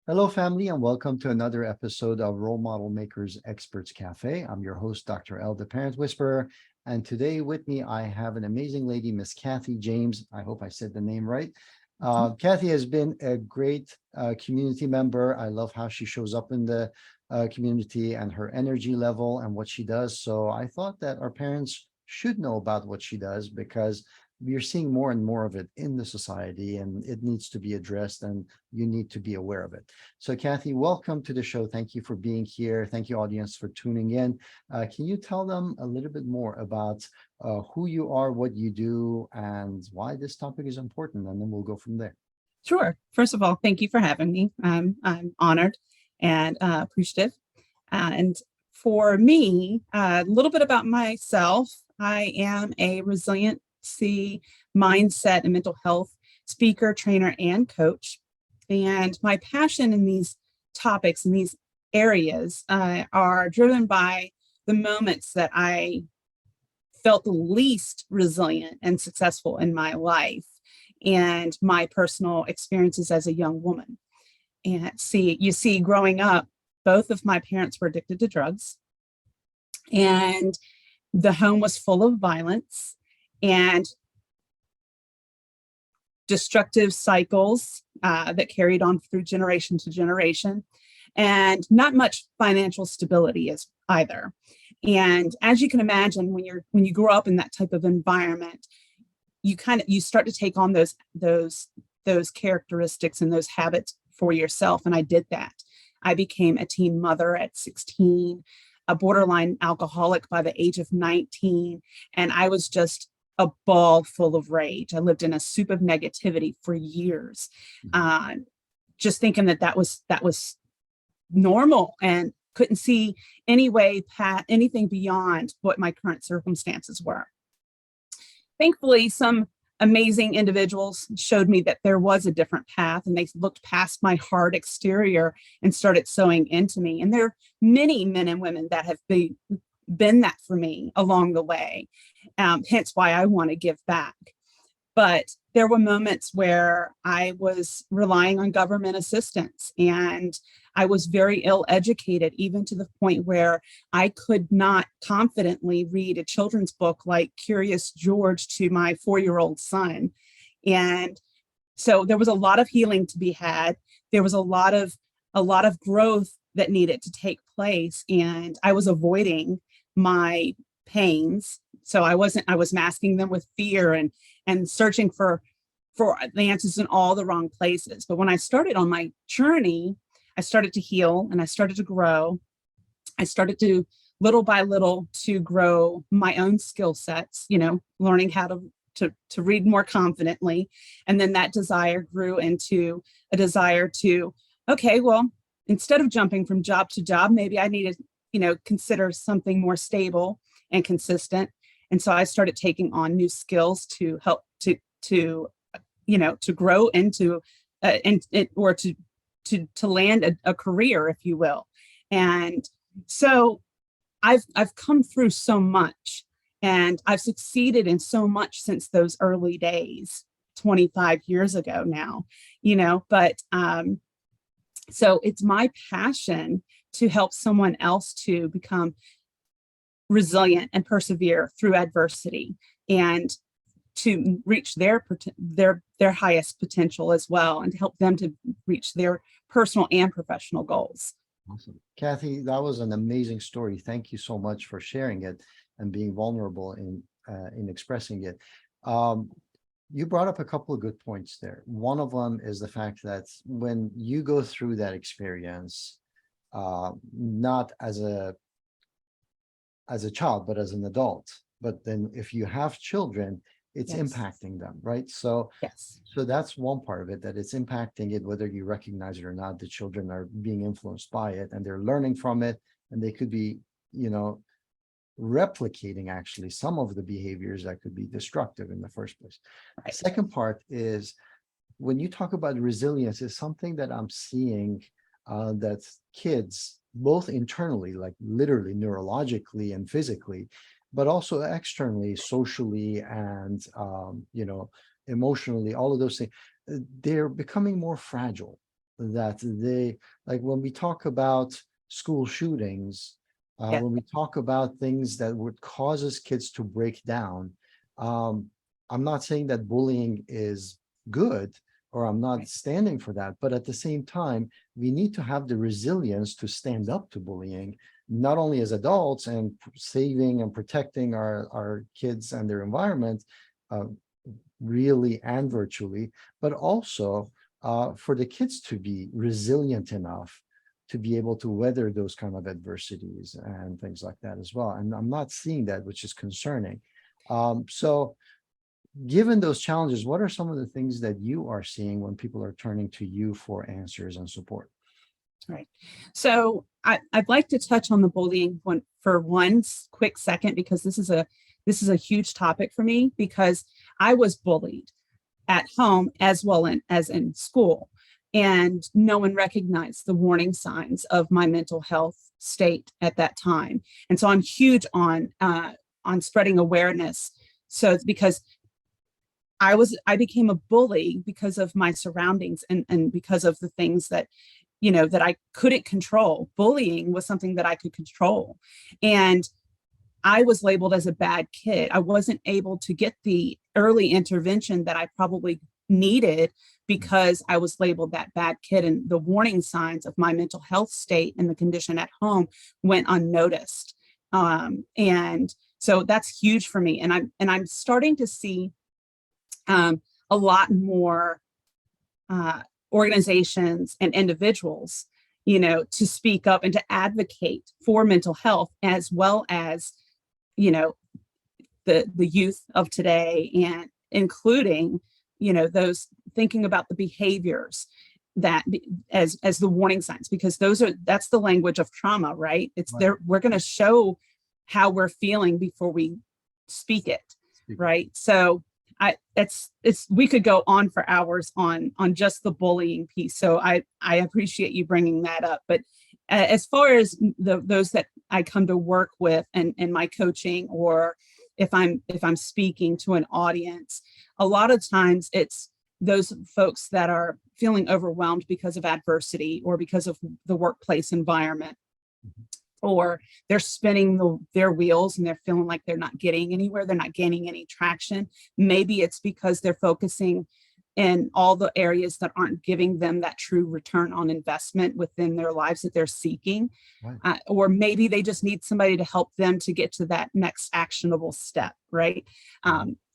Hello, family, and welcome to another episode of Role Model Makers Experts Cafe. I'm your host, Dr. L, the Parent Whisperer. And today with me, I have an amazing lady, Miss Kathy James. I hope I said the name right. Kathy has been a great community member. I love how she shows up in the community and her energy level and what she does. So I thought that our parents should know about what she does because we are seeing more and more of it in the society and it needs to be addressed and you need to be aware of it. So Kathy, welcome to the show. Thank you for being here. Thank you, audience, for tuning in. Can you tell them a little bit more about who you are, what you do, and why this topic is important? And then we'll go from there. Sure. First of all, thank you for having me. I'm honored and appreciative. And for me, a little bit about myself. I am a resiliency mindset and mental health speaker, trainer, and coach. And my passion in these topics and these areas are driven by the moments that I felt the least resilient and successful in my life and my personal experiences as a young woman. And you see, growing up, both of my parents were addicted to drugs, and the home was full of violence and destructive cycles that carried on through generation to generation, and not much financial stability as either. And as you can imagine, when you grow up in that type of environment, you start to take on those characteristics and those habits for yourself. And I did that. I became a teen mother at 16, a borderline alcoholic by the age of 19, and I was just a ball full of rage. I lived in a soup of negativity for years, just thinking that was normal and couldn't see any way past anything beyond what my current circumstances were. Thankfully, some amazing individuals showed me that there was a different path, and they looked past my hard exterior and started sewing into me. And there are many men and women that have been that for me along the way, hence why I want to give back. But there were moments where I was relying on government assistance, and I was very ill educated, even to the point where I could not confidently read a children's book like Curious George to my 4-year-old son. And so there was a lot of healing to be had. There was a lot of growth that needed to take place, and I was avoiding my pains. So I was masking them with fear and searching for the answers in all the wrong places. But when I started on my journey, I started to heal and I started to grow. I started to little by little to grow my own skill sets, learning how to read more confidently. And then that desire grew into a desire to, okay, well, instead of jumping from job to job, maybe I needed, consider something more stable and consistent. And so I started taking on new skills to help to grow into or to land a career, if you will. And so I've come through so much, and I've succeeded in so much since those early days, 25 years ago now, but so it's my passion to help someone else to become resilient and persevere through adversity, and to reach their highest potential as well, and to help them to reach their personal and professional goals. Awesome. Kathy, that was an amazing story. Thank you so much for sharing it and being vulnerable in expressing it. You brought up a couple of good points there. One of them is the fact that when you go through that experience, not as a child, but as an adult, but then if you have children, it's Yes. impacting them, right? So Yes. so that's one part of it, that it's impacting it, whether you recognize it or not. The children are being influenced by it and they're learning from it, and they could be, replicating actually some of the behaviors that could be destructive in the first place. The Right. second part is when you talk about resilience, is something that I'm seeing that kids, both internally, like literally neurologically and physically, but also externally, socially, and emotionally, all of those things, they're becoming more fragile. that they, like when we talk about school shootings, Yeah. when we talk about things that would causes kids to break down, um, I'm not saying that bullying is good, or I'm not Right. standing for that, but at the same time, we need to have the resilience to stand up to bullying, not only as adults and saving and protecting our kids and their environment, uh, really and virtually, but also for the kids to be resilient enough to be able to weather those kind of adversities and things like that as well. And I'm not seeing that, which is concerning. So given those challenges, what are some of the things that you are seeing when people are turning to you for answers and support? Right. So I'd like to touch on the bullying one for one quick second, because this is a huge topic for me, because I was bullied at home as well as in school, and no one recognized the warning signs of my mental health state at that time. And so I'm huge on spreading awareness. So it's because I became a bully because of my surroundings, and because of the things that that I couldn't control. Bullying was something that I could control. And I was labeled as a bad kid. I wasn't able to get the early intervention that I probably needed because I was labeled that bad kid. And the warning signs of my mental health state and the condition at home went unnoticed. And so that's huge for me. And I'm starting to see a lot more organizations and individuals, to speak up and to advocate for mental health, as well as, the youth of today, and including, those thinking about the behaviors that as the warning signs, because that's the language of trauma, right? It's Right. there. We're going to show how we're feeling before we speak it. Right. So it's we could go on for hours on just the bullying piece. So I appreciate you bringing that up. But as far as those that I come to work with, and my coaching, or if I'm speaking to an audience, a lot of times it's those folks that are feeling overwhelmed because of adversity, or because of the workplace environment, or they're spinning their wheels and they're feeling like they're not getting anywhere, they're not gaining any traction. Maybe it's because they're focusing in all the areas that aren't giving them that true return on investment within their lives that they're seeking. Right. Or maybe they just need somebody to help them to get to that next actionable step, right?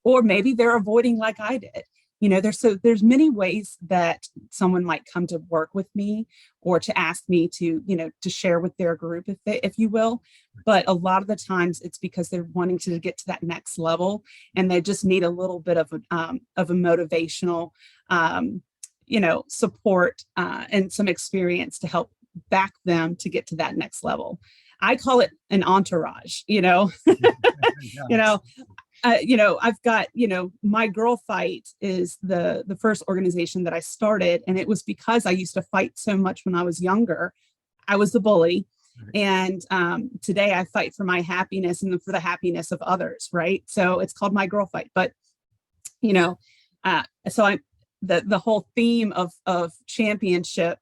Or maybe they're avoiding, like I did. There's many ways that someone might come to work with me, or to ask me to, to share with their group, if you will. But a lot of the times it's because they're wanting to get to that next level, and they just need a little bit of a motivational, support, and some experience to help back them to get to that next level. I call it an entourage, Yeah. I've got, my Girl Fight is the first organization that I started. And it was because I used to fight so much when I was younger. I was the bully. Right. And today I fight for my happiness and for the happiness of others. Right. So it's called My Girl Fight. But, so the whole theme of championship,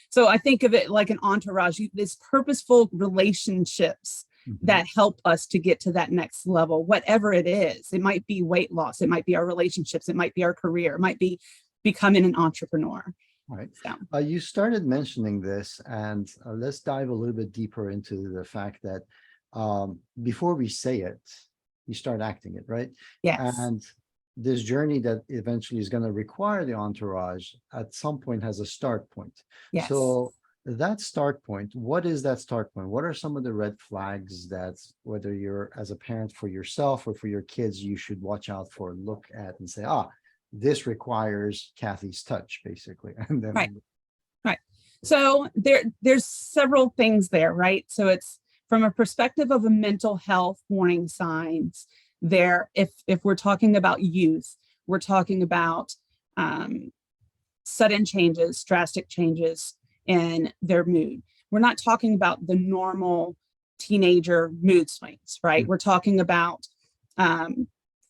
so I think of it like an entourage, these purposeful relationships that help us to get to that next level, whatever it is. It might be weight loss, it might be our relationships, it might be our career, it might be becoming an entrepreneur. Right. So. You started mentioning this, and let's dive a little bit deeper into the fact that before we say it, you start acting it, right? Yes. And this journey that eventually is going to require the entourage at some point has a start point. Yes. So that start point, what is that start point? What are some of the red flags that, whether you're as a parent for yourself or for your kids, you should watch out for, look at, and say, this requires Kathy's touch, basically. And then Right. So there's several things there, right? So it's from a perspective of a mental health warning signs there. If we're talking about youth, we're talking about sudden changes, drastic changes in their mood. We're not talking about the normal teenager mood swings, right? We're talking about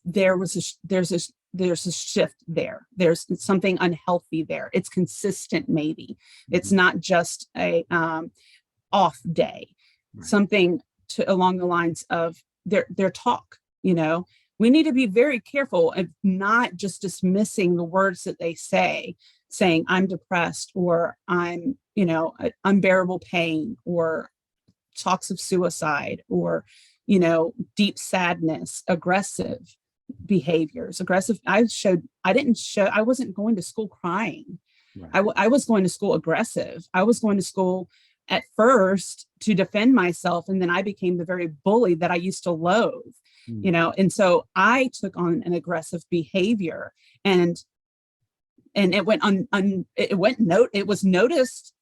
there's there's a shift there. There's something unhealthy there. It's consistent, maybe. It's not just a off day. Right. Something along the lines of their talk. We need to be very careful of not just dismissing the words that they say, saying I'm depressed, or I'm, unbearable pain, or talks of suicide, or, deep sadness, aggressive behaviors, I wasn't going to school crying. Right. I was going to school aggressive. I was going to school at first to defend myself. And then I became the very bully that I used to loathe, and so I took on an aggressive behavior, and it it was noticed,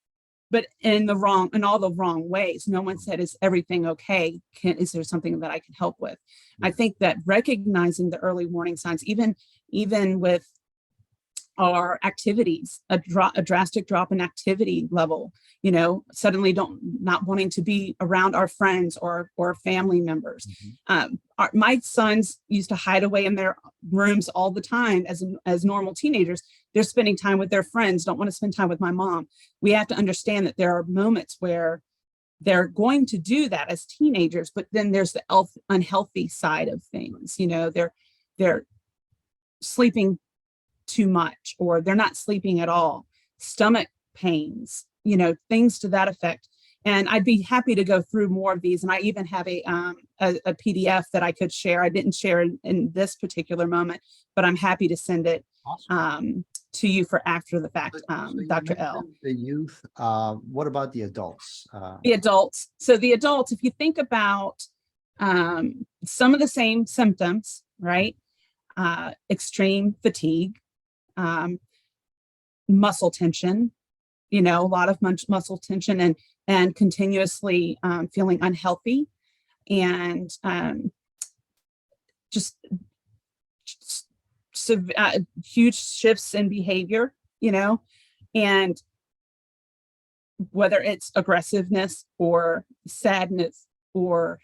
but in all the wrong ways. No one said, is everything okay? Is there something that I can help with? I think that recognizing the early warning signs, even with our activities, a drastic drop in activity level, suddenly not wanting to be around our friends or family members. My sons used to hide away in their rooms all the time as normal teenagers. They're spending time with their friends, don't want to spend time with my mom. We have to understand that there are moments where they're going to do that as teenagers, but then there's the unhealthy side of things. They're sleeping too much, or they're not sleeping at all, stomach pains, things to that effect. And I'd be happy to go through more of these. And I even have a PDF that I could share. I didn't share in this particular moment, but I'm happy to send it to you for after the fact, Dr. L. The youth, what about the adults? The adults. So the adults, if you think about some of the same symptoms, right? Extreme fatigue, muscle tension, a lot of muscle tension, and continuously feeling unhealthy, and just huge shifts in behavior, and whether it's aggressiveness or sadness, or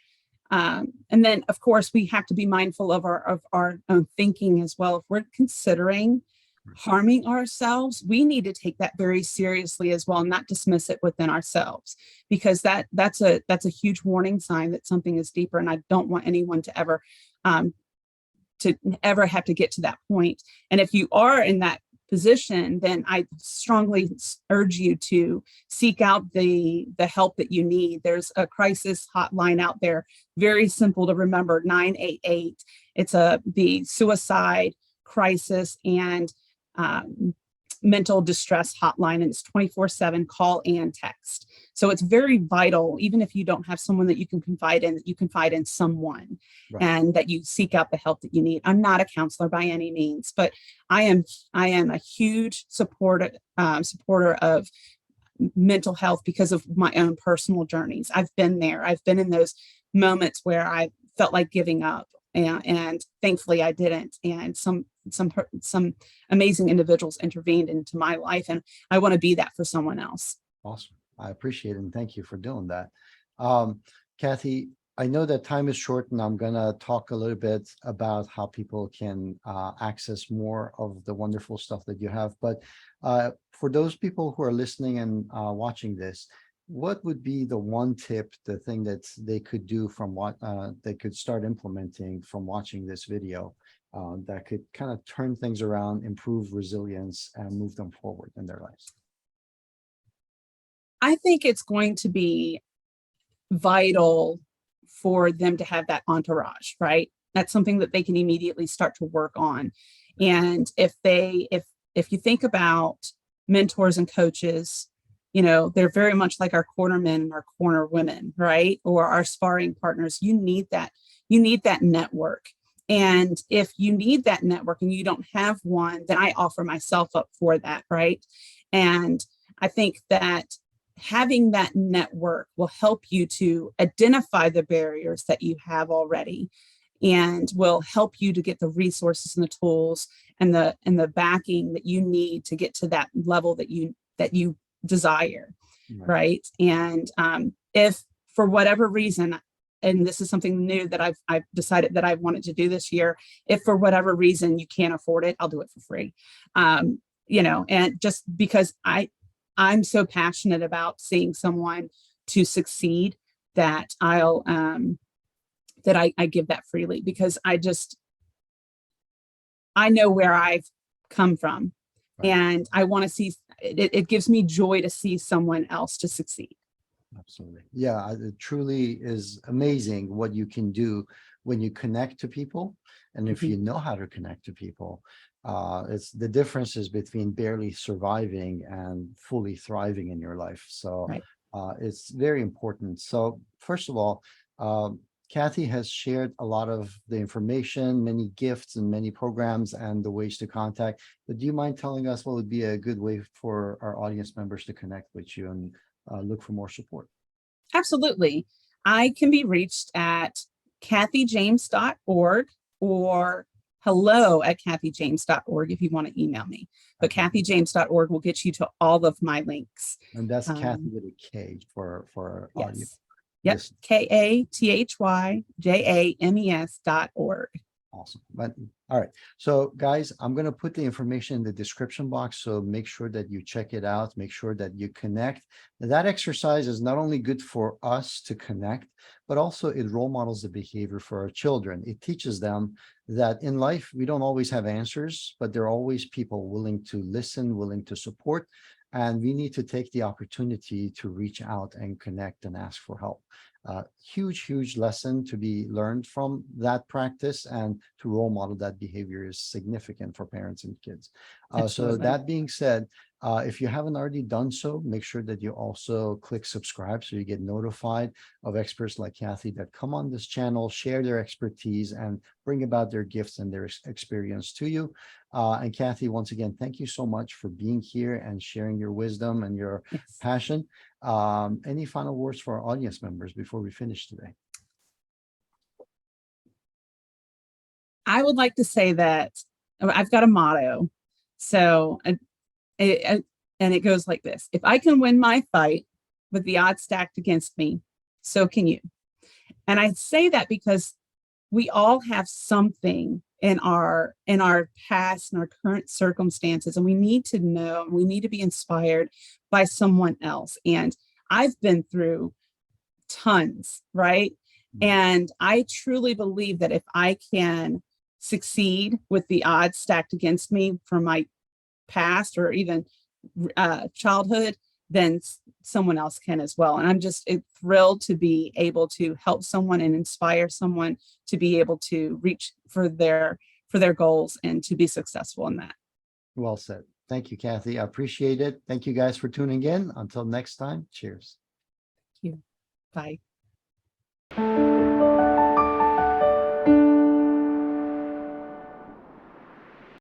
and then of course we have to be mindful of our own thinking as well. If we're considering harming ourselves, we need to take that very seriously as well, and not dismiss it within ourselves, because that's a huge warning sign that something is deeper. And I don't want anyone to ever have to get to that point. And if you are in that position, then I strongly urge you to seek out the help that you need. There's a crisis hotline out there, very simple to remember, 988. It's the suicide crisis and mental distress hotline, and it's 24/7 call and text. So it's very vital, even if you don't have someone that you can confide in, that you confide in someone, right, and that you seek out the help that you need. I'm not a counselor by any means, but I am a huge supporter of mental health because of my own personal journeys. I've been there. I've been in those moments where I felt like giving up, and thankfully I didn't. And some amazing individuals intervened into my life, and I want to be that for someone else. Awesome. I appreciate it, and thank you for doing that. Kathy, I know that time is short, and I'm going to talk a little bit about how people can access more of the wonderful stuff that you have. But for those people who are listening and watching this, what would be the one tip, the thing that they could do from what they could start implementing from watching this video that could kind of turn things around, improve resilience, and move them forward in their lives? I think it's going to be vital for them to have that entourage, right? That's something that they can immediately start to work on. And if you think about mentors and coaches, they're very much like our corner men and our corner women, right? Or our sparring partners. You need that network. And if you need that network and you don't have one, then I offer myself up for that, right? And I think that having that network will help you to identify the barriers that you have already, and will help you to get the resources and the tools and the backing that you need to get to that level that you desire, right? And if for whatever reason and this is something new that I've decided that I wanted to do this year. If for whatever reason you can't afford it, I'll do it for free. And just because I'm so passionate about seeing someone to succeed that I give that freely, because I know where I've come from, Right. and I want to see it gives me joy to see someone else to succeed. Absolutely. Yeah, it truly is amazing what you can do when you connect to people. And if Mhm. you know how to connect to people, it's the differences between barely surviving and fully thriving in your life. So Right. it's very important. So first of all, Kathy has shared a lot of the information, many gifts and many programs and the ways to contact. But do you mind telling us what would be a good way for our audience members to connect with you and look for more support? Absolutely. I can be reached at kathyjames.org or hello@kathyjames.org if you want to email me. But Okay. kathyjames.org will get you to all of my links. And that's Kathy Um, with a K for our audience. yes. Yep. Listen, KATHYJAMES.org. awesome. But all right. So guys, I'm going to put the information in the description box. So make sure that you check it out. Make sure that you connect. That exercise is not only good for us to connect, but also it role models the behavior for our children. It teaches them that in life, we don't always have answers, but there are always people willing to listen, willing to support. And we need to take the opportunity to reach out and connect and ask for help. Huge lesson to be learned from that practice, and to role model that behavior is significant for parents and kids. So Absolutely. that being said, if you haven't already done so, make sure that you also click subscribe so you get notified of experts like Kathy that come on this channel, share their expertise, and bring about their gifts and their experience to you. And Kathy, once again, thank you so much for being here and sharing your wisdom and your Yes. passion. Any final words for our audience members before we finish today? I would like to say that I've got a motto. So, it goes like this: if I can win my fight with the odds stacked against me, so can you. And I say that because we all have something in our past and our current circumstances, and we need to know, we need to be inspired by someone else. And I've been through tons, right? And I truly believe that if I can succeed with the odds stacked against me from my past or even childhood, then someone else can as well. And I'm just thrilled to be able to help someone and inspire someone to be able to reach for their goals and to be successful in that. Well said. Thank you, Kathy. I appreciate it. Thank you guys for tuning in. Until next time, cheers. Thank you. Bye.